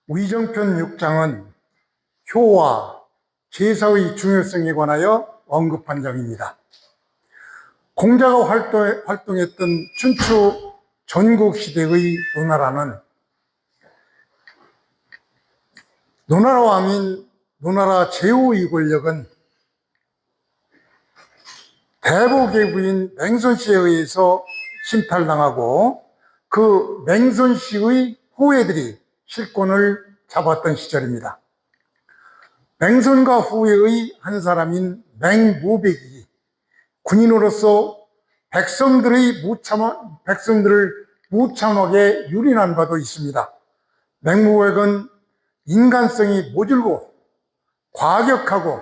위정편 6장은 효와 제사의 중요성에 관하여 언급한 장입니다. 공자가 활동했던 춘추 전국시대의 노나라는 노나라 왕인 노나라 제후의 권력은 대보계부인 맹선씨에 의해서 침탈당하고 그 맹선씨의 후예들이 실권을 잡았던 시절입니다. 맹선과 후예의 한 사람인 맹무백이 군인으로서 백성들을 무참하게 유린한 바도 있습니다. 맹무백은 인간성이 모질고 과격하고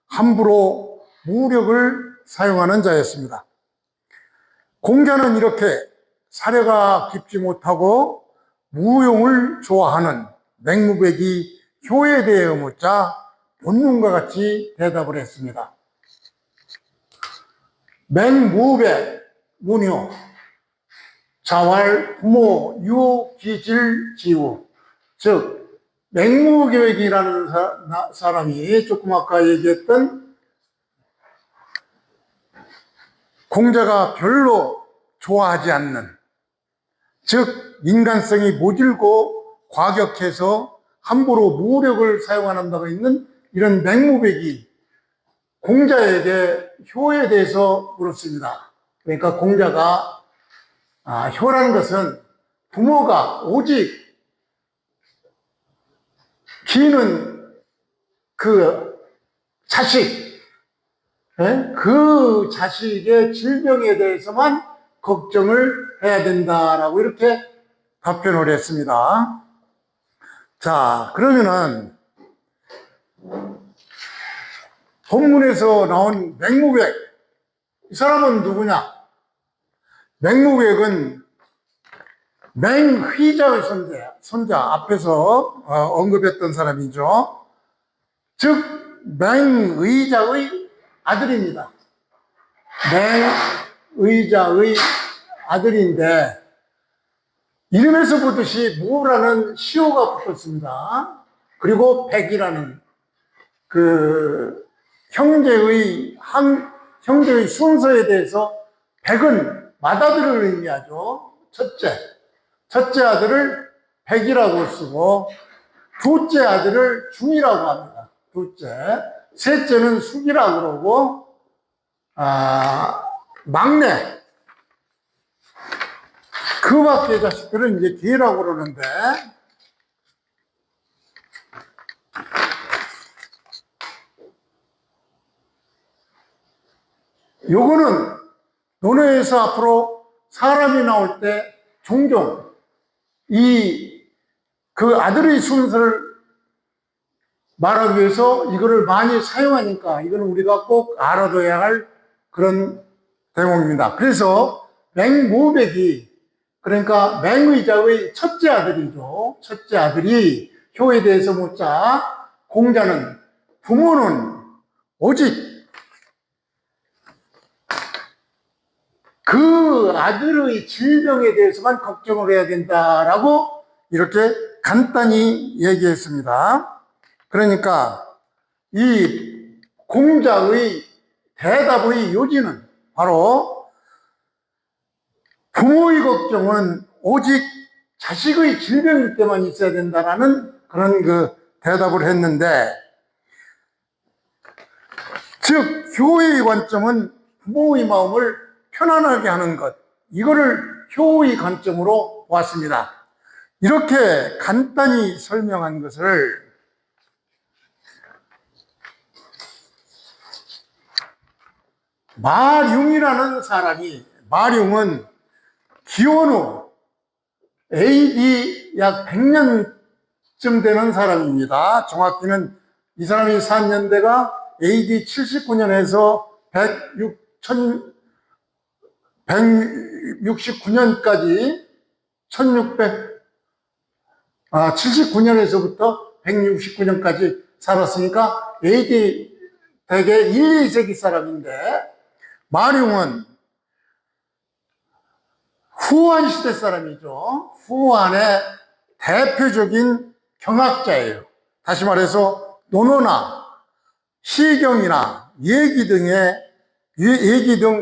함부로 무력을 사용하는 자였습니다. 공자는 이렇게 사려가 깊지 못하고 무용을 좋아하는 맹무백이 효에 대해 묻자 본문과 같이 대답을 했습니다. 맹무백 문효 자활 부모 유기질 지우. 즉 맹무백이라는 사람이 조금 아까 얘기했던 공자가 별로 좋아하지 않는, 즉 인간성이 모질고 과격해서 함부로 무력을 사용하는 바가 있는 이런 맹무백이 공자에게 효에 대해서 물었습니다. 그러니까 공자가 효라는 것은 부모가 오직 기는 그 자식, 그 자식의 질병에 대해서만 걱정을 해야 된다라고 이렇게 답변을 했습니다. 자, 그러면은 본문에서 나온 맹무백, 이 사람은 누구냐? 맹무백은 맹휘자의 손자 앞에서 언급했던 사람이죠. 즉 맹의자의 아들입니다. 맹의자의 아들인데 이름에서 보듯이 무라는 시호가 붙었습니다. 그리고 백이라는 그 형제의 순서에 대해서 백은 맏아들을 의미하죠. 첫째 아들을 백이라고 쓰고 둘째 아들을 중이라고 합니다. 셋째는 숙이라고 그러고 막내 그 밖의 자식들은 이제 뒤라고 그러는데, 요거는 논어에서 앞으로 사람이 나올 때 종종 그 아들의 순서를 말하기 위해서 이거를 많이 사용하니까 이거는 우리가 꼭 알아둬야 할 그런 대목입니다. 그래서 맹무백이, 그러니까 맹의자의 첫째 아들이죠. 첫째 아들이 효에 대해서 묻자 공자는 부모는 오직 그 아들의 질병에 대해서만 걱정을 해야 된다라고 이렇게 간단히 얘기했습니다. 그러니까 이 공자의 대답의 요지는 바로 부모의 걱정은 오직 자식의 질병일 때만 있어야 된다라는 그런 그 대답을 했는데, 즉 효의 관점은 부모의 마음을 편안하게 하는 것, 이거를 효의 관점으로 보았습니다. 이렇게 간단히 설명한 것을 마룡이라는 사람이, 마룡은 기원 후 AD 약 100년쯤 되는 사람입니다. 정확히는 이 사람이 산 년대가 AD 79년에서 169년까지 79년에서부터 169년까지 살았으니까 AD 대개 1, 2세기 사람인데, 마룡은 후한 시대 사람이죠. 후한의 대표적인 경학자예요. 다시 말해서 논어나 시경이나 얘기 등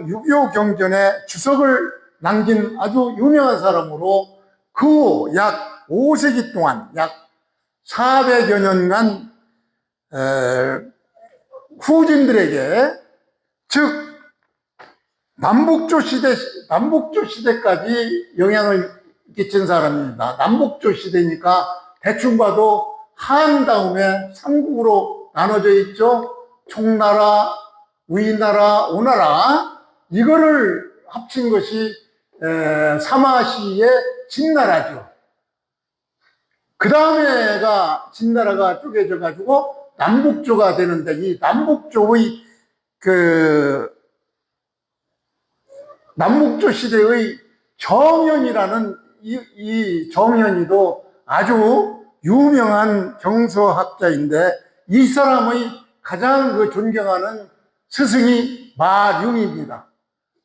유교 경전에 주석을 남긴 아주 유명한 사람으로 그 약 5세기 동안 약 400여 년간 후진들에게, 즉 남북조 시대까지 영향을 끼친 사람입니다. 남북조 시대니까 대충 봐도 한 다음에 삼국으로 나눠져 있죠. 총나라, 위나라, 오나라, 이거를 합친 것이 사마시의 진나라죠. 그 다음에가 진나라가 쪼개져 가지고 남북조가 되는데, 이 남북조의 남북조 시대의 정현이라는 이 정현이도 아주 유명한 경서학자인데, 이 사람의 가장 존경하는 스승이 마룡입니다.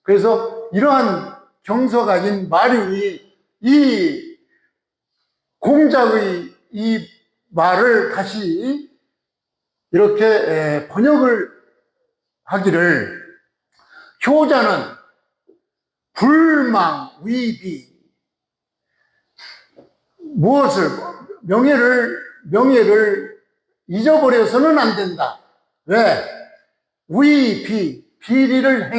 그래서 이러한 경서가인 마룡이 이 공작의 이 말을 다시 이렇게 번역을 하기를, 효자는 불망위비, 무엇을, 명예를 잊어버려서는 안 된다. 왜? 위비, 비리를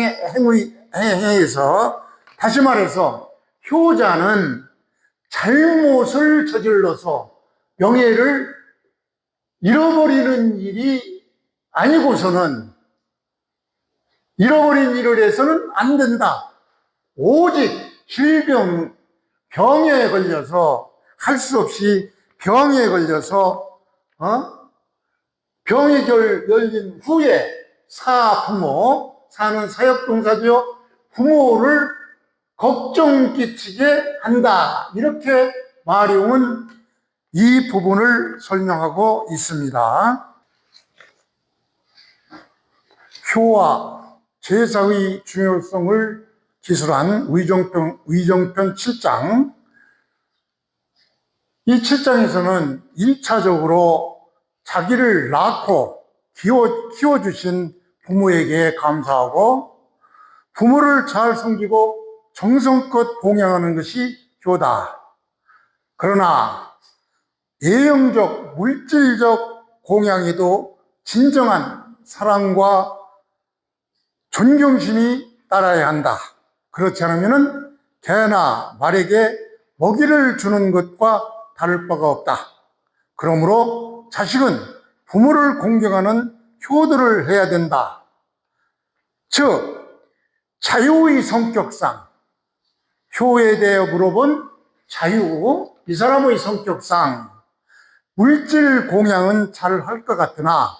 행해서, 다시 말해서 효자는 잘못을 저질러서 명예를 잃어버리는 일이 아니고서는, 잃어버린 일을 해서는 안 된다. 오직 병에 걸려서, 할 수 없이 병에 걸려서, 병이 열린 후에 부모, 사는 사역동사죠. 부모를 걱정 끼치게 한다. 이렇게 마룡은 이 부분을 설명하고 있습니다. 효와 제사의 중요성을 기술한 위정편 7장. 이 7장에서는 1차적으로 자기를 낳고 키워주신 부모에게 감사하고, 부모를 잘 섬기고 정성껏 봉양하는 것이 효다. 그러나 예형적, 물질적 공양에도 진정한 사랑과 존경심이 따라야 한다. 그렇지 않으면 개나 말에게 먹이를 주는 것과 다를 바가 없다. 그러므로 자식은 부모를 공경하는 효도를 해야 된다. 즉, 자유의 성격상, 효에 대해 물어본 자유, 이 사람의 성격상 물질 공양은 잘 할 것 같으나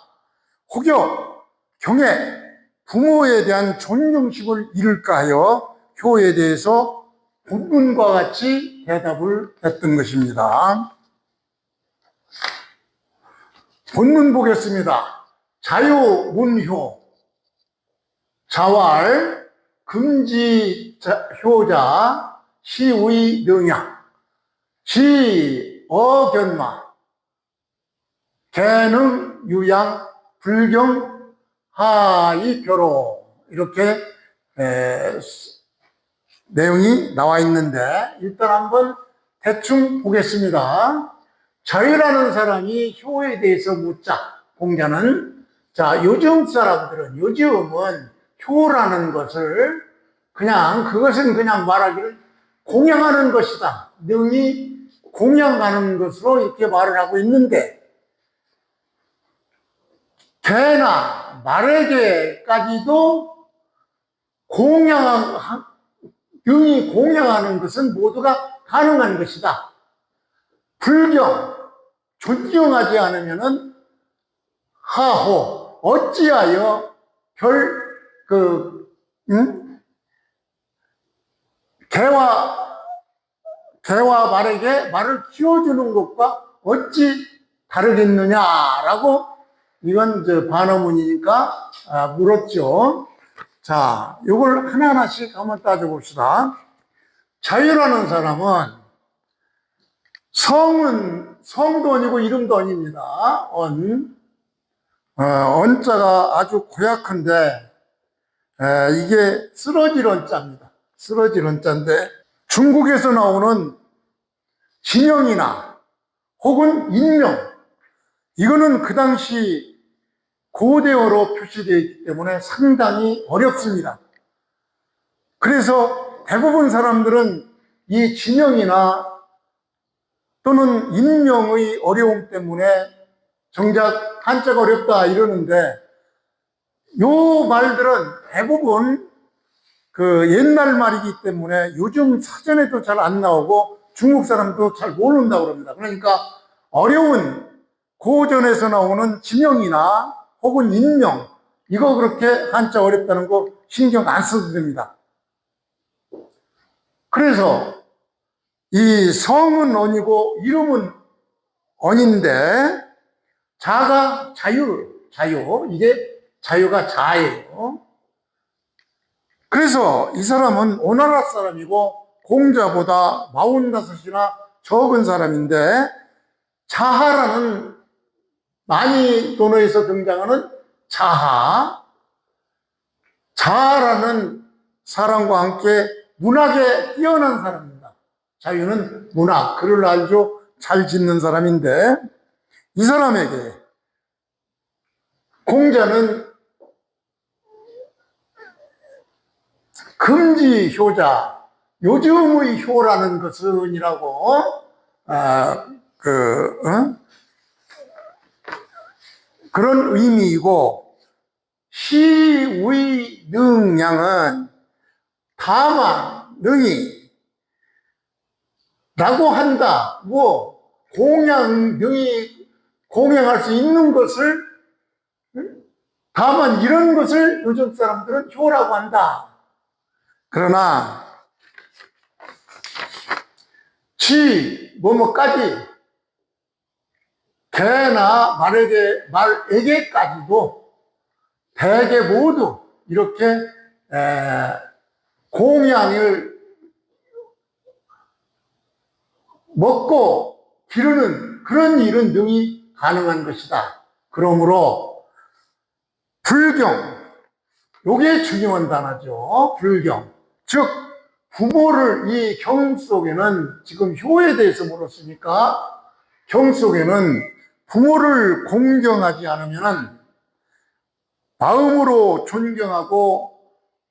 혹여 경에 부모에 대한 존경심을 잃을까 하여 효에 대해서 본문과 같이 대답을 했던 것입니다. 본문 보겠습니다. 자유문효, 자활, 금지효자, 시의명약, 시어견마, 개능유양, 불경, 하이교로, 이렇게 내용이 나와 있는데, 일단 한번 대충 보겠습니다. 자유라는 사람이 효에 대해서 묻자, 공자는, 자, 요즘은 효라는 것을 그것은 그냥 말하기를 공양하는 것이다, 능히 공양하는 것으로 이렇게 말을 하고 있는데, 개나 말에게까지도 능히 공양하는 것은 모두가 가능한 것이다. 불경, 존경하지 않으면은 하호, 어찌하여 개와 말에게 말을 키워주는 것과 어찌 다르겠느냐라고, 이건 반어문이니까 물었죠. 자, 이걸 하나하나씩 한번 따져봅시다. 자유라는 사람은 성은 성도 아니고 이름도 아닙니다. 언자가 아주 고약한데 이게 쓰러질 언자입니다. 쓰러질 언자인데 중국에서 나오는 진영이나 혹은 인명, 이거는 그 당시 고대어로 표시되어 있기 때문에 상당히 어렵습니다. 그래서 대부분 사람들은 이 진영이나 또는 인명의 어려움 때문에 정작 한자가 어렵다 이러는데, 요 말들은 대부분 그 옛날 말이기 때문에 요즘 사전에도 잘 안 나오고 중국 사람도 잘 모른다고 그럽니다. 그러니까 어려운 고전에서 나오는 지명이나 혹은 인명, 이거 그렇게 한자 어렵다는 거 신경 안 써도 됩니다. 그래서 이 성은 언이고 이름은 언인데, 자가 자유, 이게 자유가 자예요. 그래서 이 사람은 오나라 사람이고 공자보다 45이나 적은 사람인데, 자하라는 많이 논어에서 등장하는 자하라는 사람과 함께 문학에 뛰어난 사람입니다. 자유는 문학, 글을 아주 잘 짓는 사람인데, 이 사람에게 공자는 금지 효자, 요즘의 효라는 것은 이라고 그런 의미이고, 시의 능양은 다만 능히 라고 한다. 능히 공양할 수 있는 것을, 다만 이런 것을 요즘 사람들은 효라고 한다. 그러나 뭐뭐까지, 개나 말에게까지도 대개 모두 이렇게 공양을 먹고 기르는 그런 일은 능히 가능한 것이다. 그러므로 불경, 요게 중요한 단어죠. 불경. 즉 부모를, 이 경 속에는, 지금 효에 대해서 물었으니까 경 속에는 부모를 공경하지 않으면 마음으로 존경하고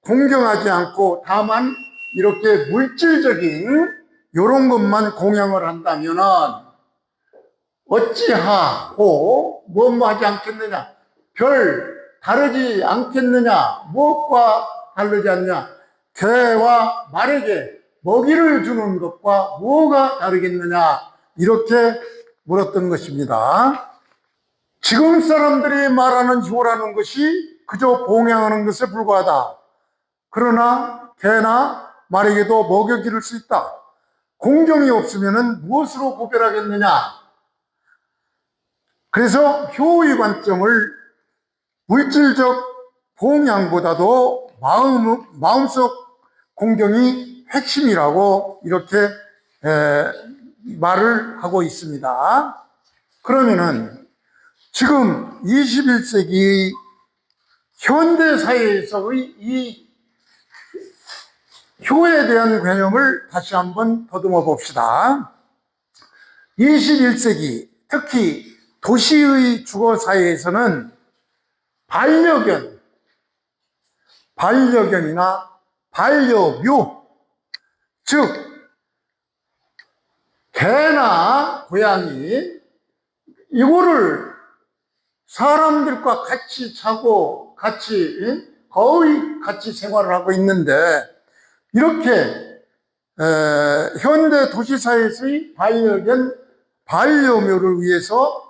공경하지 않고 다만 이렇게 물질적인 요런 것만 공양을 한다면은 어찌하고 뭐 하지 않겠느냐, 별 다르지 않겠느냐, 무엇과 다르지 않느냐, 개와 말에게 먹이를 주는 것과 뭐가 다르겠느냐, 이렇게 물었던 것입니다. 지금 사람들이 말하는 효라는 것이 그저 봉양하는 것에 불과하다. 그러나 개나 말에게도 먹여 기를 수 있다. 공경이 없으면 무엇으로 구별하겠느냐. 그래서 효의 관점을 물질적 봉양보다도 마음속 공경이 핵심이라고 이렇게 말을 하고 있습니다. 그러면은 지금 21세기 현대사회에서의 이 효에 대한 개념을 다시 한번 더듬어 봅시다. 21세기 특히 도시의 주거사회에서는 반려견이나 반려묘, 즉 개나 고양이, 이거를 사람들과 같이 자고 거의 같이 생활을 하고 있는데, 이렇게 현대 도시사회에서의 반려묘를 위해서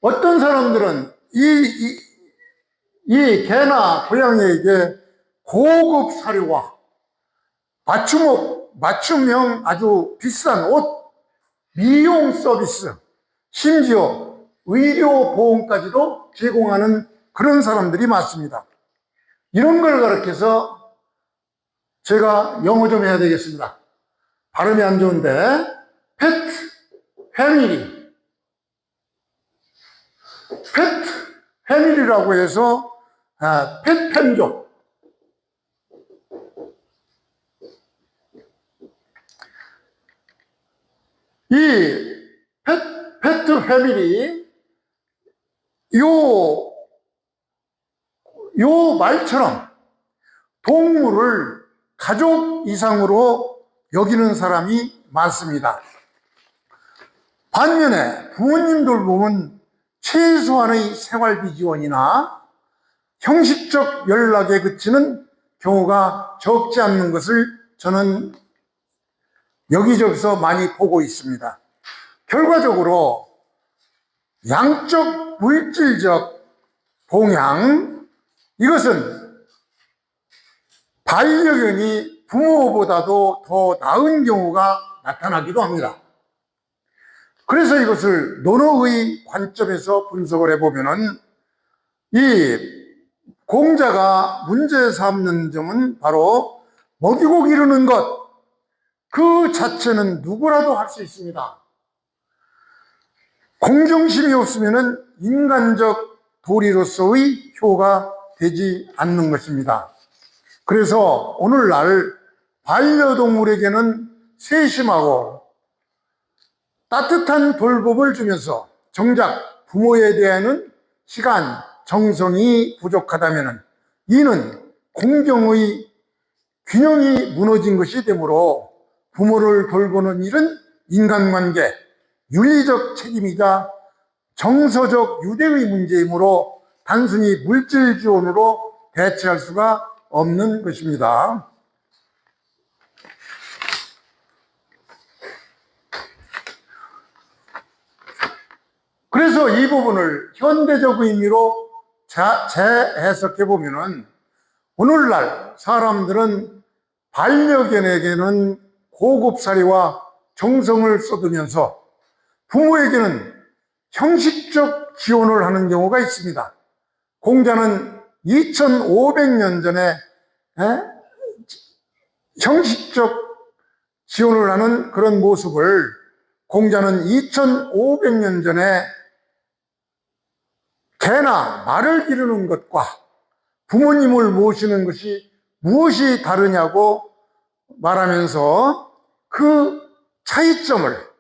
어떤 사람들은 이 개나 고양이에게 고급 사료와 맞춤형 아주 비싼 옷, 미용 서비스, 심지어 의료 보험까지도 제공하는 그런 사람들이 많습니다. 이런 걸 가르쳐서 제가 영어 좀 해야 되겠습니다. 발음이 안 좋은데, 패밀리, 펫 패밀리라고 해서 펫 편족, 이 페트 패밀리, 요 말처럼 동물을 가족 이상으로 여기는 사람이 많습니다. 반면에 부모님들 보면 최소한의 생활비 지원이나 형식적 연락에 그치는 경우가 적지 않는 것을 저는 여기저기서 많이 보고 있습니다. 결과적으로 양적 물질적 동양, 이것은 반려견이 부모보다도 더 나은 경우가 나타나기도 합니다. 그래서 이것을 논어의 관점에서 분석을 해보면은 이 공자가 문제 삼는 점은 바로 먹이고 기르는 것 그 자체는 누구라도 할 수 있습니다. 공정심이 없으면은 인간적 도리로서의 효가 되지 않는 것입니다. 그래서 오늘날 반려동물에게는 세심하고 따뜻한 돌봄을 주면서 정작 부모에 대한 시간, 정성이 부족하다면 이는 공정의 균형이 무너진 것이 되므로 부모를 돌보는 일은 인간관계, 윤리적 책임이자 정서적 유대의 문제이므로 단순히 물질 지원으로 대체할 수가 없는 것입니다. 그래서 이 부분을 현대적 의미로 재해석해 보면은 오늘날 사람들은 반려견에게는 고급사리와 정성을 쏟으면서 부모에게는 형식적 지원을 하는 경우가 있습니다. 공자는 2500년 전에 형식적 지원을 하는 그런 모습을 공자는 2500년 전에 개나 말을 기르는 것과 부모님을 모시는 것이 무엇이 다르냐고 말하면서 그 차이점을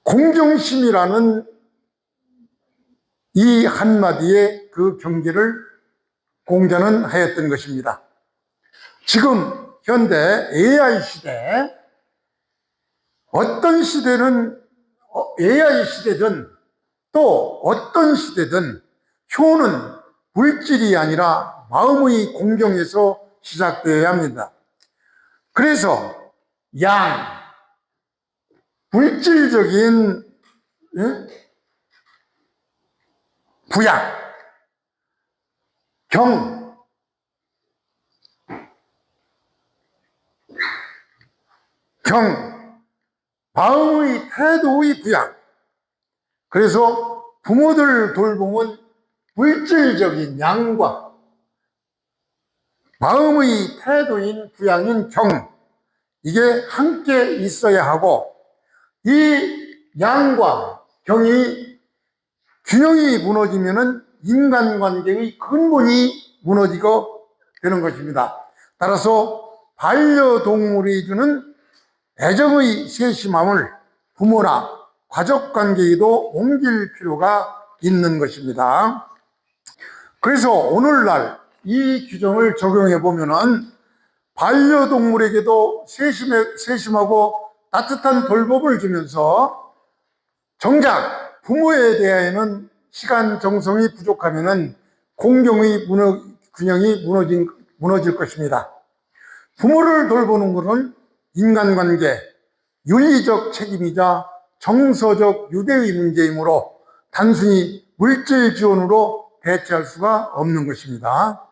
공정심이라는 이 한마디에 그 경계를 공자는 하였던 것입니다. 지금 현대 AI 시대, 어떤 시대는 AI 시대든 또 어떤 시대든 효는 물질이 아니라 마음의 공경에서 시작되어야 합니다. 그래서 물질적인 부양, 마음의 태도의 부양. 그래서 부모들 돌봄은 물질적인 양과 마음의 태도인 부양인 이게 함께 있어야 하고, 이 양과 경이 균형이 무너지면은 인간관계의 근본이 무너지고 되는 것입니다. 따라서 반려동물이 주는 애정의 세심함을 부모나 가족관계에도 옮길 필요가 있는 것입니다. 그래서 오늘날 이 규정을 적용해 보면은 반려동물에게도 세심하고 따뜻한 돌봄을 주면서 정작 부모에 대해서는 시간, 정성이 부족하면은 공경의 균형이 무너질 것입니다. 부모를 돌보는 것은 인간관계, 윤리적 책임이자 정서적 유대의 문제이므로 단순히 물질 지원으로 대체할 수가 없는 것입니다.